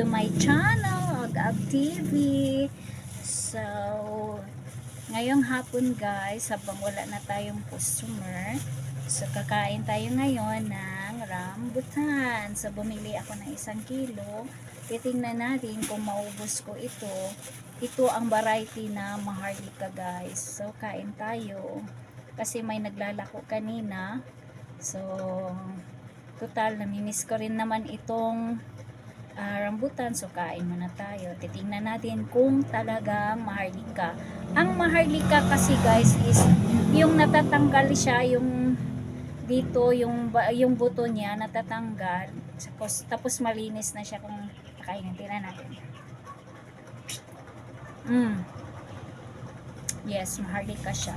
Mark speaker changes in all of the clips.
Speaker 1: to my channel, Agag TV. So, ngayong hapon guys, habang wala na tayong customer, so kakain tayo ngayon ng rambutan. So, bumili ako ng 1 kilo. Titingnan natin kung maubos ko ito. Ito ang variety na maharlika guys. So, kain tayo. Kasi may naglalako kanina. So, total, namimiss ko rin naman itong rambutan. So, kain muna tayo. Titingnan natin kung talagang maharlika. Ang maharlika kasi guys is yung natatanggal siya, yung dito, yung buto niya natatanggal. Tapos malinis na siya kung kakainin. Tingnan natin. Yes, maharlika siya.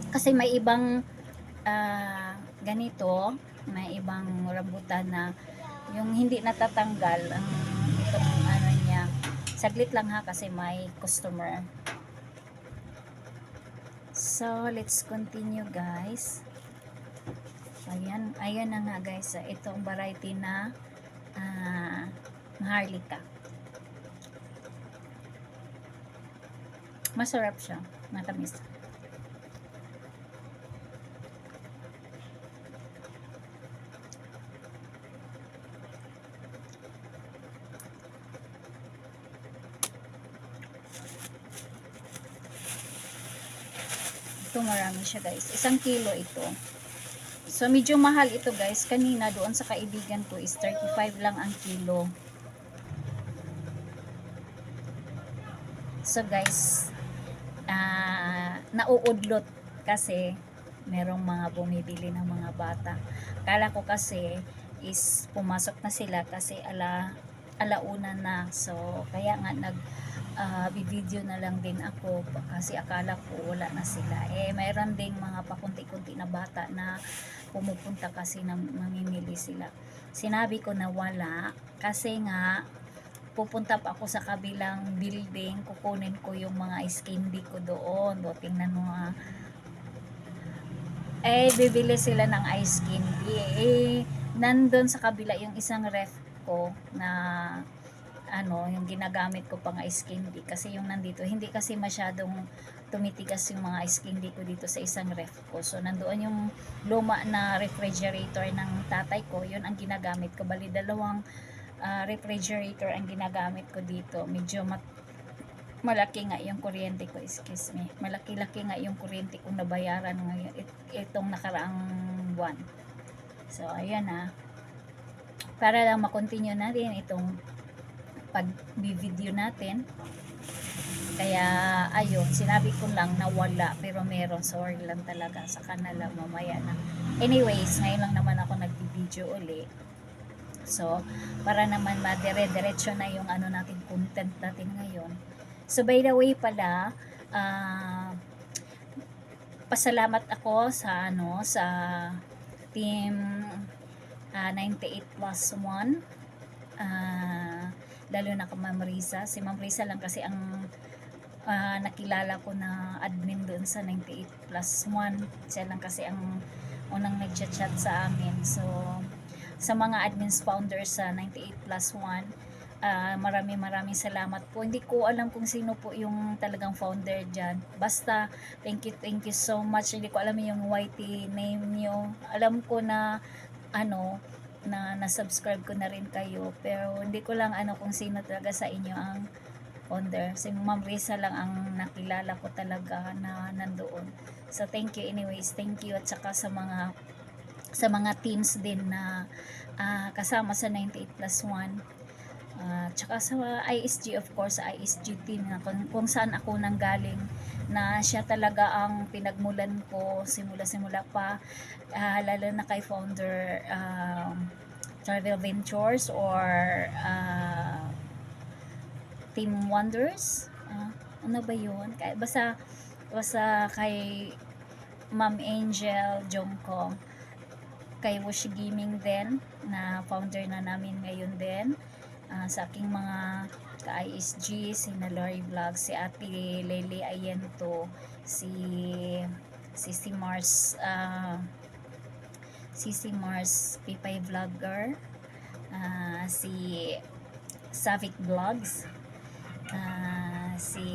Speaker 1: Kasi may ibang ganito, may ibang rambutan na yung hindi natatanggal ang itong ano niya. Saglit lang ha kasi may customer. So, let's continue guys. Ayan na nga guys, itong variety na maharlika. Masarap siya, matamis. Ito marami siya guys, 1 kilo ito. So medyo mahal ito guys. Kanina doon sa kaibigan ko is 35 lang ang kilo. So guys, nauudlot kasi merong mga bumibili ng mga bata. Akala ko kasi is pumasok na sila kasi alauna na. So kaya nga video na lang din ako kasi akala ko wala na sila. Mayroon ding mga pakunti-kunti na bata na pumupunta kasi na mamimili sila. Sinabi ko na wala kasi nga pupunta pa ako sa kabilang building, kukunin ko yung mga ice candy ko doon. Tingnan mo nga. Bibili sila ng ice candy. Nandun sa kabila yung isang ref ko na yung ginagamit ko pang ice candy kasi yung nandito hindi kasi masyadong tumitigas yung mga ice candy ko dito sa isang ref ko. So nandoon yung luma na refrigerator ng tatay ko, yun ang ginagamit ko. Bali 2 refrigerator ang ginagamit ko dito. Medyo malaki nga yung kuryente ko, excuse me. Malaki-laki nga yung kuryente kong nabayaran ngayon itong nakaraang buwan. So ayan para lang makontinue natin itong pag-video natin. Kaya ayun, sinabi ko lang na wala pero meron. Sorry lang talaga sa kanila, mamaya na. Anyways, ngayon lang naman ako nag-video uli. So, para naman madire-diretso na yung natin, content natin ngayon. So, by the way pala, pasalamat ako sa sa team 98+1. Lalo na kay Ma'am Risa. Si Ma'am Risa lang kasi ang nakilala ko na admin doon sa 98+1. Siya lang kasi ang unang nag-chat sa amin. So, sa mga admins founders sa 98+1, maraming salamat po. Hindi ko alam kung sino po yung talagang founder dyan. Basta, thank you so much. Hindi ko alam yung YT name nyo. Alam ko na na na-subscribe ko na rin kayo, pero hindi ko lang kung sino talaga sa inyo ang founder. Si Ma'am Risa lang ang nakilala ko talaga na nandoon. So thank you anyways, thank you. At saka sa mga teams din na kasama sa 98+1, tsaka sa ISG, of course, sa ISG team na kung saan ako nanggaling, na siya talaga ang pinagmulan ko simula pa, lalo na kay founder Travel Ventures or Team Wonders, ano ba yun? Basta kay Ma'am Angel Jongko, kay Wushi Gaming din na founder na namin ngayon din, sa aking mga ka-ISG, si Nalory Vlog, si Ate Lele Ayento, si Mars, Mars Pipay Vlogger, si Savik Vlogs, si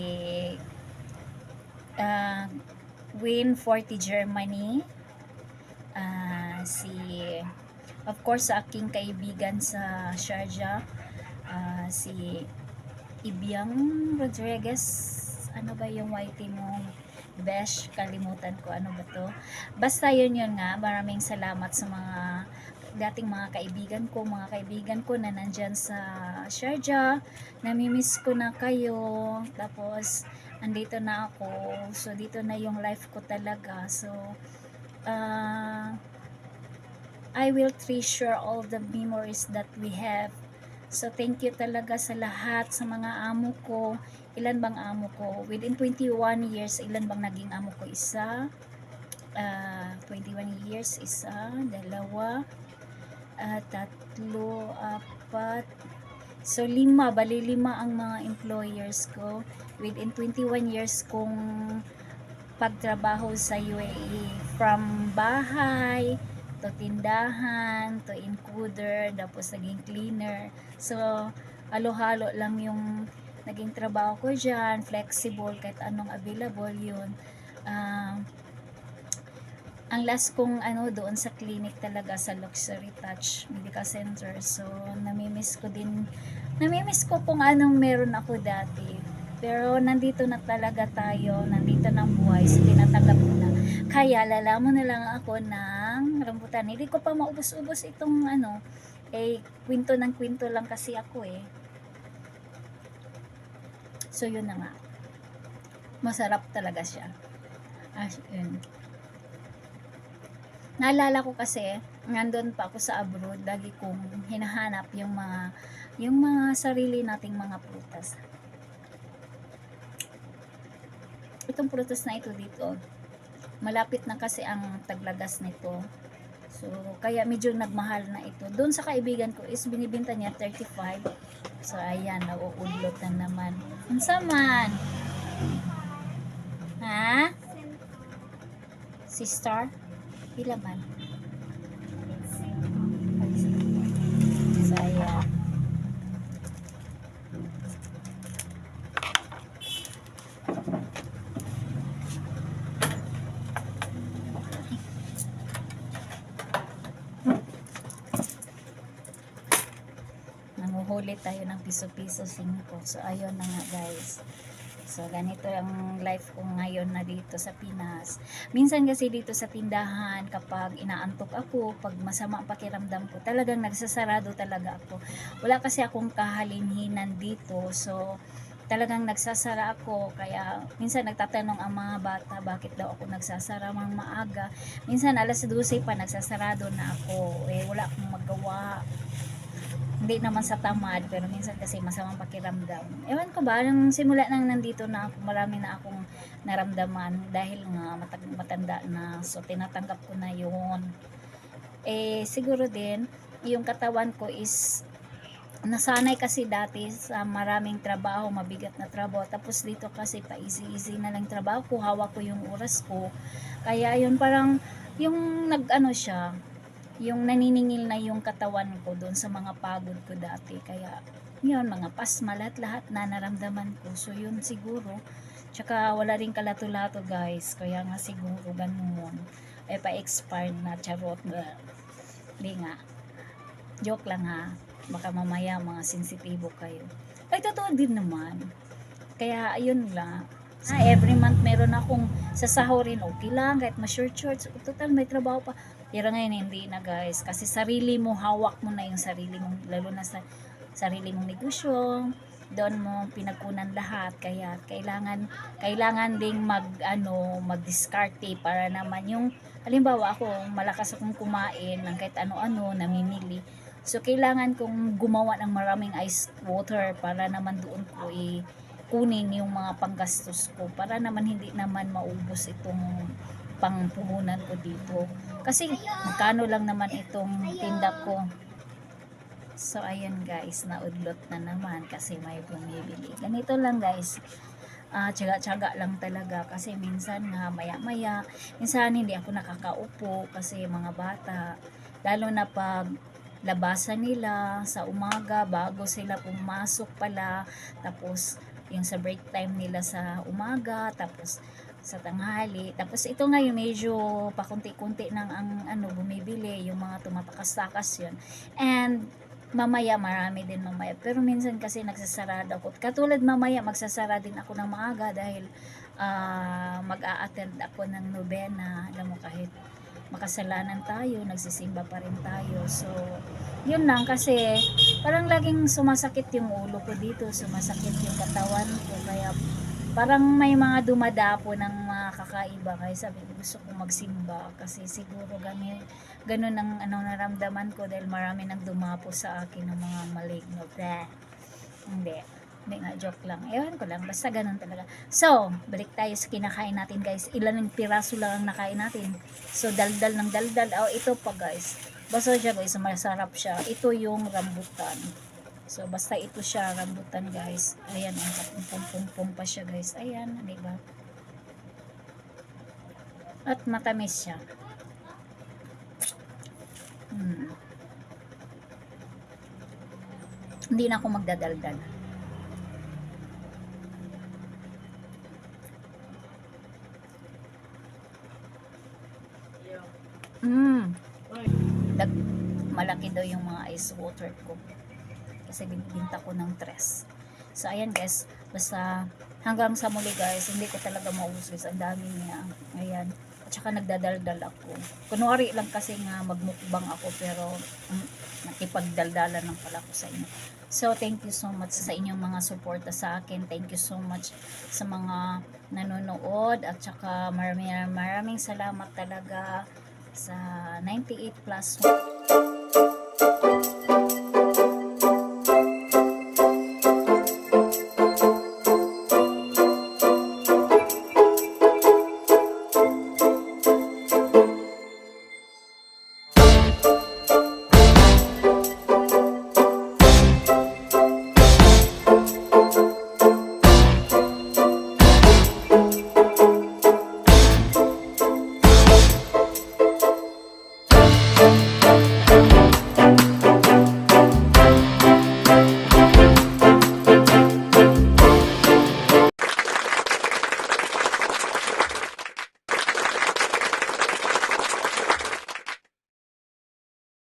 Speaker 1: Win 40 Germany, si of course sa aking kaibigan sa Sharjah, si Ibiang Rodriguez, ano ba yung YT mo? Besh, kalimutan ko ano ba to. Basta yun nga, maraming salamat sa mga dating mga kaibigan ko na nandyan sa Sharjah. Namimiss ko na kayo. Tapos, andito na ako. So, dito na yung life ko talaga. So, I will treasure all the memories that we have. So, thank you talaga sa lahat, sa mga amo ko. Ilan bang amo ko? Within 21 years, ilan bang naging amo ko? Isa, 21 years, isa, dalawa, tatlo, apat. So, bali 5 ang mga employers ko. Within 21 years kong pagtrabaho sa UAE. From bahay, to tindahan, to encoder, tapos naging cleaner. So, halo-halo lang yung naging trabaho ko dyan, flexible, kahit anong available yun. Ang last kong doon sa clinic talaga sa Luxury Touch Medical Center. So, namimiss ko kung anong meron ako dati. Pero nandito na talaga tayo, nandito na ang buhay, so tinatanggap ko na. Kaya lalamon na lang ako ng rambutan. Hindi ko pa maubos-ubos itong kwento ng kwento lang kasi ako eh. So yun na nga. Masarap talaga siya. Yun. Naalala ko kasi, nandun pa ako sa abroad, lagi kong hinahanap yung mga sarili nating mga prutas. Itong prutas na ito dito, malapit na kasi ang taglagas nito. So, kaya medyo nagmahal na ito. Doon sa kaibigan ko is binibenta niya 35. So, ayan, nauudlot na naman. Unsaman? Ha? Sister? Pila man? So, ayan. Nanguhuli tayo ng piso-piso 5. So, ayun na nga guys. So, ganito ang life ko ngayon na dito sa Pinas. Minsan kasi dito sa tindahan, kapag inaantok ako, pag masama ang pakiramdam ko, talagang nagsasarado talaga ako. Wala kasi akong kahalinhinan dito. So, talagang nagsasara ako. Kaya, minsan nagtatanong ang mga bata, bakit daw ako nagsasara mang maaga. Minsan, alas 12 pa, nagsasarado na ako. Wala akong magawa. Hindi naman sa tamad, pero minsan kasi masamang pakiramdam. Ewan ko ba, nung simula nang nandito na ako, marami na akong naramdaman dahil nga matanda na, so tinatanggap ko na yun. Siguro din, yung katawan ko is nasanay kasi dati sa maraming trabaho, mabigat na trabaho, tapos dito kasi pa easy na lang trabaho ko, hawak ko yung oras ko, kaya yun parang yung siya, yung naniningil na yung katawan ko doon sa mga pagod ko dati. Kaya yun, mga pasma, lahat na naramdaman ko. So yun siguro. Tsaka wala rin kalato-lato guys. Kaya nga siguro ganun. Pa-expire na, charot na. Hindi nga. Joke lang ha. Baka mamaya mga sensitibo kayo. Ay, totoo din naman. Kaya ayun lang. Every month meron akong sasahurin, okay lang, kahit ma-short. Total, may trabaho pa. Pero ngayon hindi na guys, kasi sarili mo, hawak mo na yung sarili mo, lalo na sa sarili mong negosyo, doon mo pinagkunan lahat, kaya kailangan ding mag-discarte para naman yung, halimbawa ako, malakas akong kumain ng kahit ano-ano, namimili. So, kailangan kong gumawa ng maraming ice water para naman doon ko kunin yung mga panggastos ko para naman hindi naman maubos itong pangpuhunan ko dito. Kasi magkano lang naman itong tinda ko. So ayan guys, naudlot na naman kasi may bumibili. Ganito lang guys. Tsaga-tsaga lang talaga kasi minsan nga maya-maya, minsan hindi ako nakakaupo kasi mga bata, lalo na pag labasan nila sa umaga bago sila pumasok pala, tapos yung sa break time nila sa umaga, tapos sa tanghali. Tapos ito ngayon medyo pakunti-kunti nang ang ano bumibili, yung mga tumatakas-takas yun. And mamaya marami din mamaya. Pero minsan kasi nagsasarado ako. Katulad mamaya magsasara din ako ng maaga dahil mag-a-attend ako ng nobena. Alam mo, kahit makasalanan tayo, nagsisimba pa rin tayo. So, yun lang kasi parang laging sumasakit yung ulo ko dito, sumasakit yung katawan ko, kaya parang may mga dumadapo ng mga kakaiba, kaya sabi ko gusto kong magsimba kasi siguro ganun ang ano naramdaman ko dahil marami nang dumapo sa akin ng mga maligno. Bleh. Hindi nga, joke lang. Ewan ko lang, basta ganun talaga. So, balik tayo sa kinakain natin guys. Ilan ng piraso lang ang nakain natin. So, daldal ng daldal. Oh, ito pa guys. Basta siya guys, masarap siya. Ito yung rambutan. So, basta ito siya, rambutan guys. Ayan, ang pum pa siya guys. Ayan, diba? At matamis siya. Hindi na ako magdadaldal. Malaki daw yung mga ice water ko kasi binta ko ng 3. So ayan guys, basta hanggang sa muli guys, hindi ko talaga maubos guys, ang dami niya. Ayan, at saka nagdadaldal ako, kunwari lang kasi nga magmukbang ako, pero nakipagdaldalan lang pala ako sa inyo. So thank you so much sa inyong mga suporta sa akin. Thank you so much sa mga nanonood, at saka maraming salamat talaga sa 98 plus 1.